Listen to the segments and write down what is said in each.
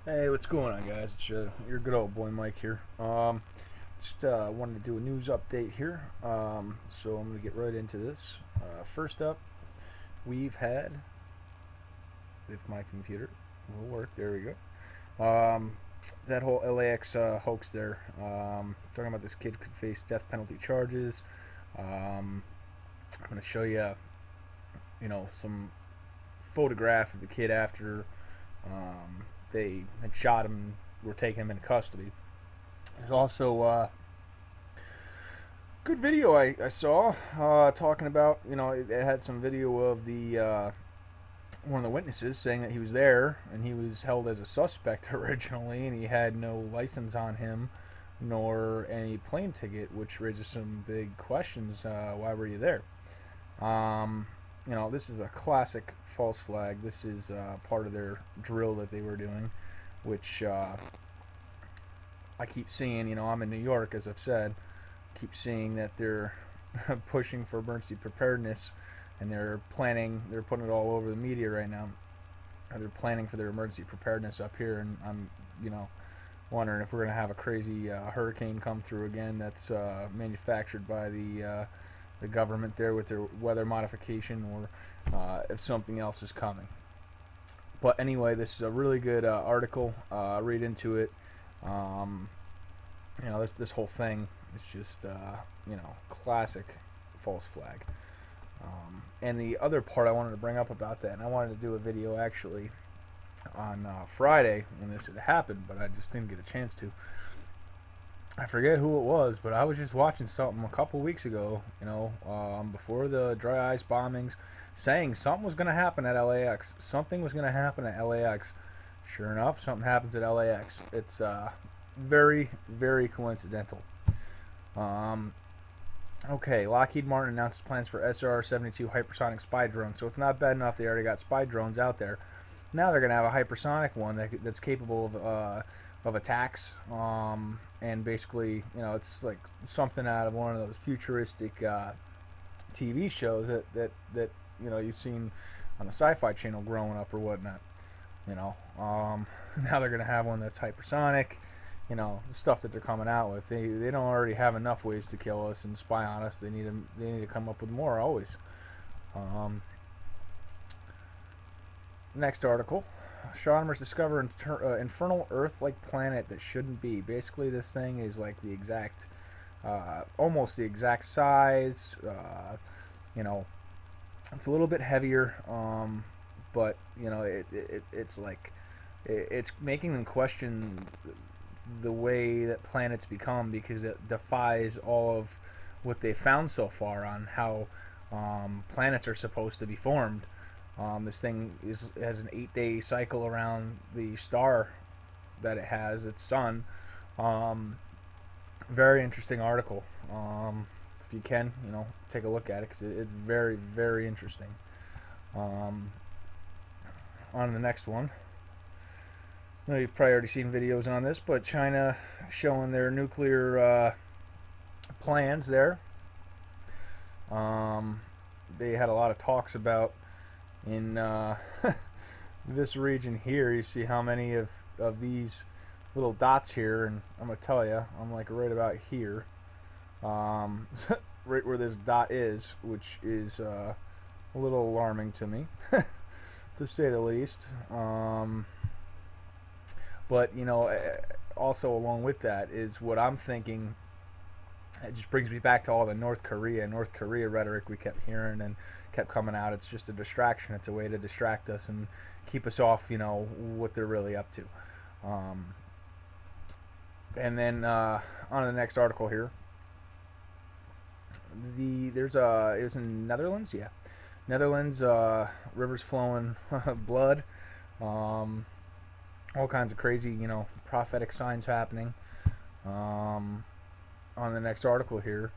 Hey, what's going on, guys? It's your good old boy Mike here. Just wanted to do a news update here. So I'm gonna get right into this. First up, we've had, if my computer will work, there we go. That whole LAX hoax there. Talking about this kid could face death penalty charges. I'm gonna show you, some photograph of the kid after they had shot him, were taking him into custody. There's also good video I saw talking about, it had some video of the one of the witnesses saying that he was there and he was held as a suspect originally and he had no license on him nor any plane ticket, which raises some big questions. Why were you there? This is a classic false flag. This is part of their drill that they were doing, which I keep seeing. I'm in New York, as I've said. Keep seeing that they're pushing for emergency preparedness, and they're putting it all over the media right now. They're planning for their emergency preparedness up here, and I'm, wondering if we're going to have a crazy hurricane come through again that's manufactured by the government there with their weather modification, or if something else is coming. But anyway, this is a really good article. Read into it. This whole thing is just classic false flag. And the other part I wanted to bring up about that, and I wanted to do a video actually on Friday when this had happened, but I just didn't get a chance to. I forget who it was, but I was just watching something a couple weeks ago, before the dry ice bombings, saying something was going to happen at LAX. Something was going to happen at LAX. Sure enough, something happens at LAX. It's very, very coincidental. Okay, Lockheed Martin announced plans for SR-72 hypersonic spy drones. So it's not bad enough they already got spy drones out there. Now they're going to have a hypersonic one that's capable of attacks, and basically, it's like something out of one of those futuristic TV shows that you've seen on the Sci-Fi Channel growing up or whatnot. Now they're going to have one that's hypersonic. The stuff that they're coming out with, they don't already have enough ways to kill us and spy on us. They need to come up with more always. Next article. Astronomers discover infernal Earth-like planet that shouldn't be. Basically, this thing is like the exact, almost the exact size. It's a little bit heavier, but it's like it's making them question the way that planets become, because it defies all of what they found so far on how planets are supposed to be formed. This thing has an 8-day cycle around the star that it has, its sun. Very interesting article. If you can, take a look at it, because it's very, very interesting. On the next one. I know you've probably already seen videos on this, but China showing their nuclear plans there. They had a lot of talks about in this region here. You see how many of these little dots here, and I'm gonna tell you, I'm like right about here, right where this dot is, which is a little alarming to me, to say the least. But also along with that is what I'm thinking. It just brings me back to all the North Korea rhetoric we kept hearing and kept coming out. It's just a distraction. It's a way to distract us and keep us off, what they're really up to. And then on to the next article here. It was in Netherlands, yeah. Netherlands, rivers flowing blood. All kinds of crazy, prophetic signs happening. On the next article here,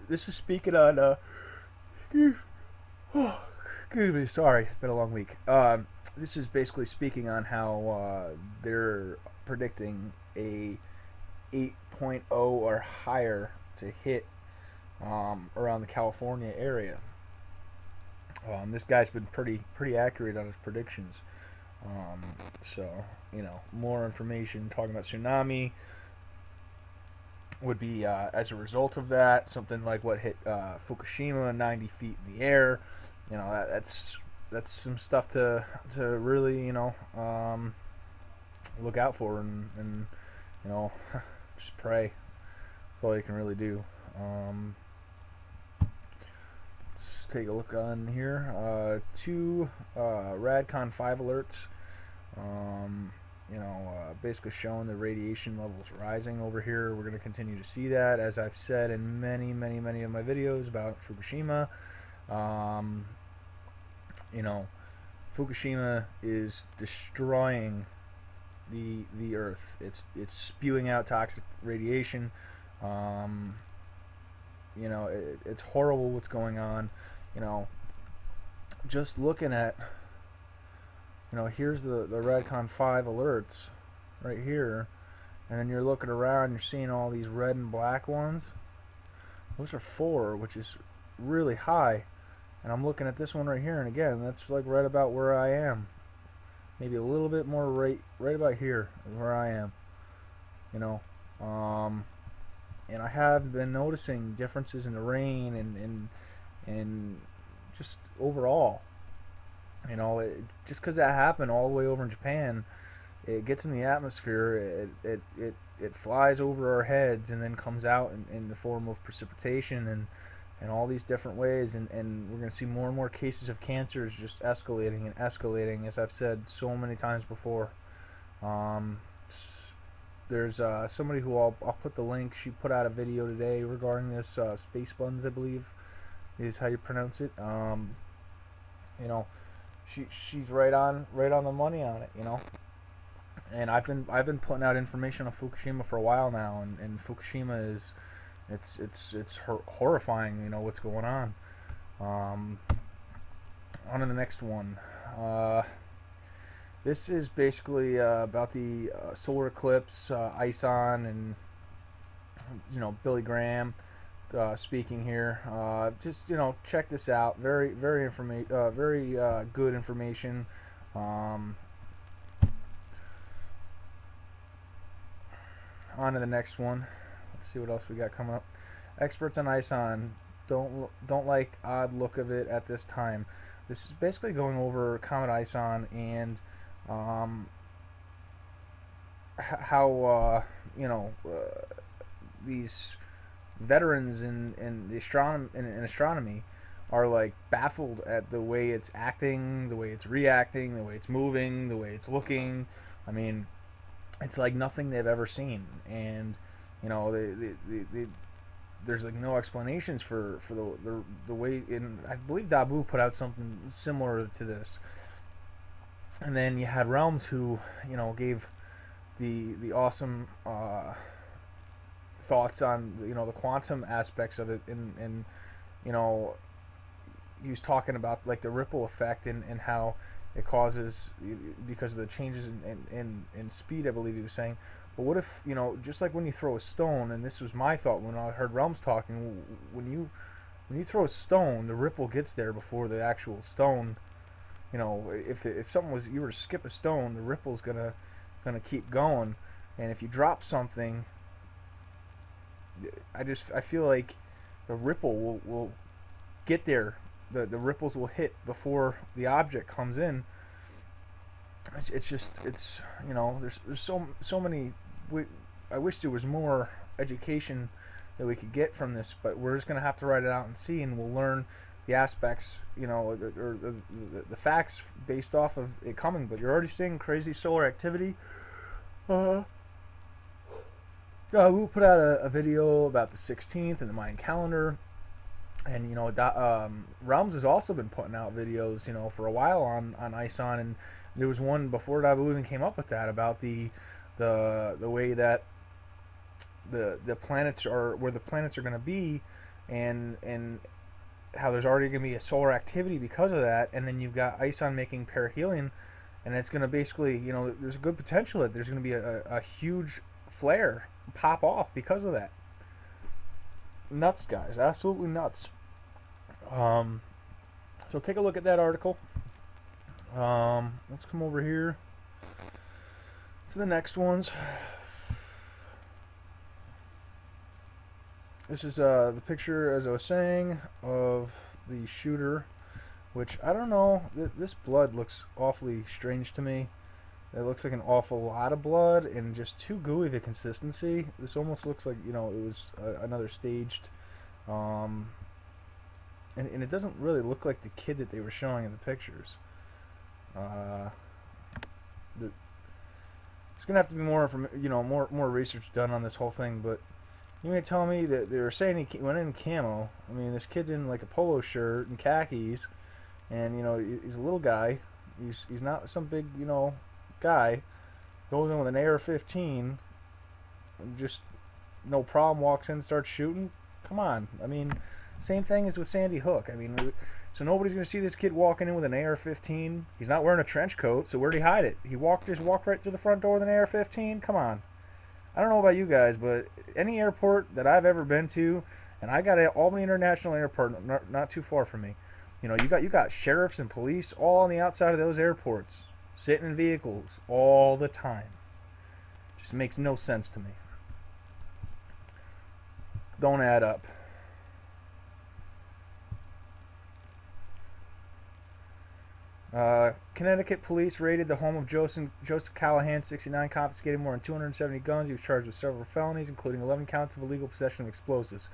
this is speaking on. Excuse me, sorry, it's been a long week. This is basically speaking on how they're predicting a 8.0 or higher to hit around the California area. This guy's been pretty accurate on his predictions. So, more information talking about tsunami would be as a result of that, something like what hit Fukushima, 90 feet in the air. That's some stuff to really look out for, and just pray. That's all you can really do. Let's take a look on here. Two radcon 5 alerts. Basically showing the radiation levels rising over here. We're going to continue to see that, as I've said in many of my videos about Fukushima. Fukushima is destroying the Earth. It's spewing out toxic radiation. It's horrible what's going on. Just looking at, here's the radcon 5 alerts right here, and then you're looking around, you're seeing all these red and black ones. Those are 4, which is really high. And I'm looking at this one right here, and again, that's like right about where I am. Maybe a little bit more right about here is where I am. And I have been noticing differences in the rain and just overall. Just because that happened all the way over in Japan, it gets in the atmosphere, it flies over our heads and then comes out in the form of precipitation and all these different ways, and we're going to see more and more cases of cancers just escalating and escalating, as I've said so many times before. There's somebody who I'll put the link. She put out a video today regarding this. Space Buns, I believe, is how you pronounce it. She's right on the money on it. And I've been putting out information on Fukushima for a while now, and Fukushima is it's horrifying. What's going on. On to the next one. This is basically about the solar eclipse, ISON, and Billy Graham speaking here. Just check this out. Very good information. On to the next one. Let's see what else we got coming up. Experts on ISON don't like odd look of it at this time. This is basically going over Comet ISON and how these veterans in astronomy are like baffled at the way it's acting, the way it's reacting, the way it's moving, the way it's looking. I mean, it's like nothing they've ever seen, and there's like no explanations for the way. And I believe Dabu put out something similar to this. And then you had Realms who gave the awesome thoughts on the quantum aspects of it, and he was talking about like the ripple effect and how it causes because of the changes in speed, I believe he was saying. But what if just like when you throw a stone, and this was my thought when I heard Realms talking, when you throw a stone, the ripple gets there before the actual stone. If something was, you were to skip a stone, the ripple's gonna keep going, and if you drop something, I feel like the ripple will get there. The ripples will hit before the object comes in. There's so many. I wish there was more education that we could get from this, but we're just gonna have to write it out and see, and we'll learn the aspects, or the facts based off of it coming. But you're already seeing crazy solar activity. We'll put out a video about the 16th and the Mayan calendar, and Realms has also been putting out videos, for a while on ISON, and there was one before Dabu even came up with that about the way that the planets are, where the planets are going to be, and how there's already going to be a solar activity because of that. And then you've got ISON making perihelion, and it's going to basically, there's a good potential that there's going to be a huge flare pop off because of that. Nuts, guys, absolutely nuts. So take a look at that article. Let's come over here to the next ones. This is the picture, as I was saying, of the shooter, which I don't know. This blood looks awfully strange to me. It looks like an awful lot of blood and just too gooey of a consistency. This almost looks like, you know, it was another staged. And it doesn't really look like the kid that they were showing in the pictures. There's gonna have to be more, more research done on this whole thing. But you may tell me that they were saying he went in camo. I mean, this kid's in like a polo shirt and khakis, and you know he's a little guy. He's not some big guy. Goes in with an AR-15, and just no problem walks in, starts shooting. Come on, I mean, same thing as with Sandy Hook. I mean, so nobody's gonna see this kid walking in with an AR-15. He's not wearing a trench coat, so where'd he hide it? He just walked right through the front door with an AR-15. Come on. I don't know about you guys, but any airport that I've ever been to, and I got Albany International Airport not too far from me. You know, you got sheriffs and police all on the outside of those airports, sitting in vehicles all the time. Just makes no sense to me. Don't add up. Connecticut police raided the home of Joseph Callahan, 69, confiscated more than 270 guns. He was charged with several felonies, including 11 counts of illegal possession of explosives.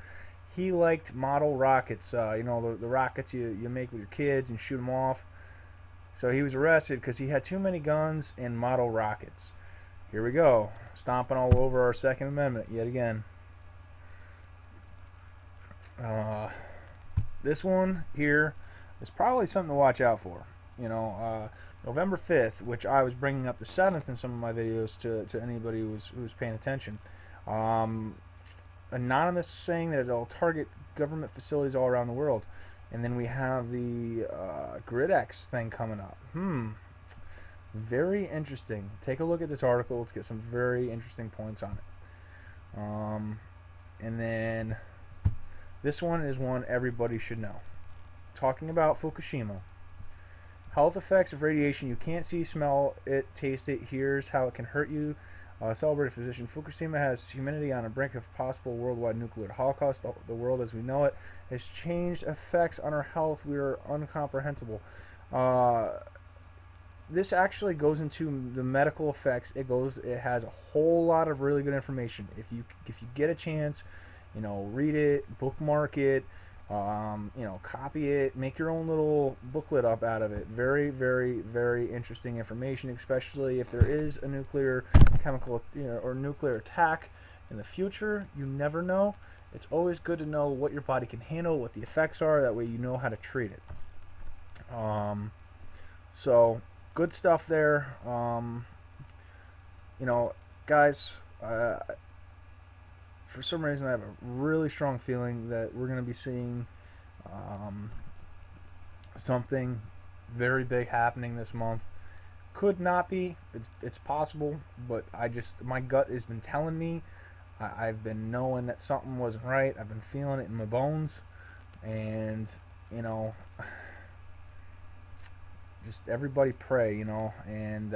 He liked model rockets, the rockets you make with your kids and shoot them off. So he was arrested because he had too many guns and model rockets. Here we go, stomping all over our Second Amendment yet again. This one here is probably something to watch out for. November 5th, which I was bringing up the 7th in some of my videos to anybody who's paying attention. Anonymous saying that it'll target government facilities all around the world. And then we have the GridX thing coming up. Very interesting. Take a look at this article. Let's get some very interesting points on it. And then this one is one everybody should know. Talking about Fukushima. Health effects of radiation. You can't see, smell it, taste it. Here's how it can hurt you. Celebrated physician. Fukushima has humanity on the brink of possible worldwide nuclear holocaust. The world as we know it has changed. Effects on our health we are incomprehensible. This actually goes into the medical effects. It has a whole lot of really good information. If you get a chance, read it, bookmark it. Copy it, make your own little booklet up out of it. Very, very, very interesting information, especially if there is a nuclear, chemical, or nuclear attack in the future. You never know. It's always good to know what your body can handle, what the effects are. That way you know how to treat it. So good stuff there. Guys, for some reason I have a really strong feeling that we're going to be seeing something very big happening this month. Could not be. It's possible, but my gut has been telling me. I've been knowing that something wasn't right. I've been feeling it in my bones, and just everybody pray, and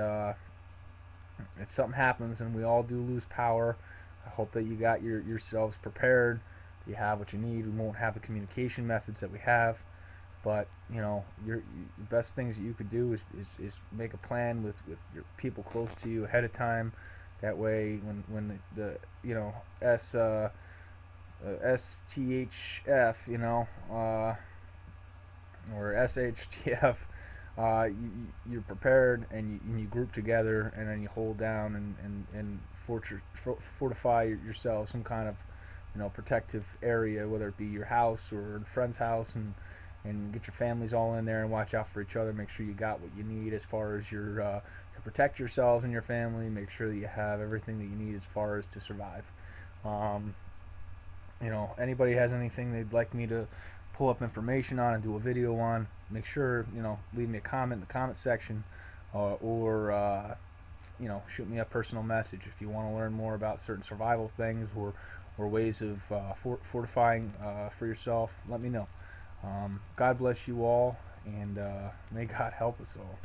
if something happens and we all do lose power, I hope that you got yourselves prepared. You have what you need. We won't have the communication methods that we have, but your best things that you could do is make a plan with your people close to you ahead of time. That way, when the STHF or SHTF, you're prepared and you group together and then you hold down and fortify yourself some kind of protective area, whether it be your house or a friend's house, and get your families all in there and watch out for each other. Make sure you got what you need as far as your to protect yourselves and your family. Make sure that you have everything that you need as far as to survive. Anybody has anything they'd like me to pull up information on and do a video on, make sure leave me a comment in the comment section, or shoot me a personal message if you want to learn more about certain survival things or ways of fortifying for yourself. Let me know. God bless you all, and may God help us all.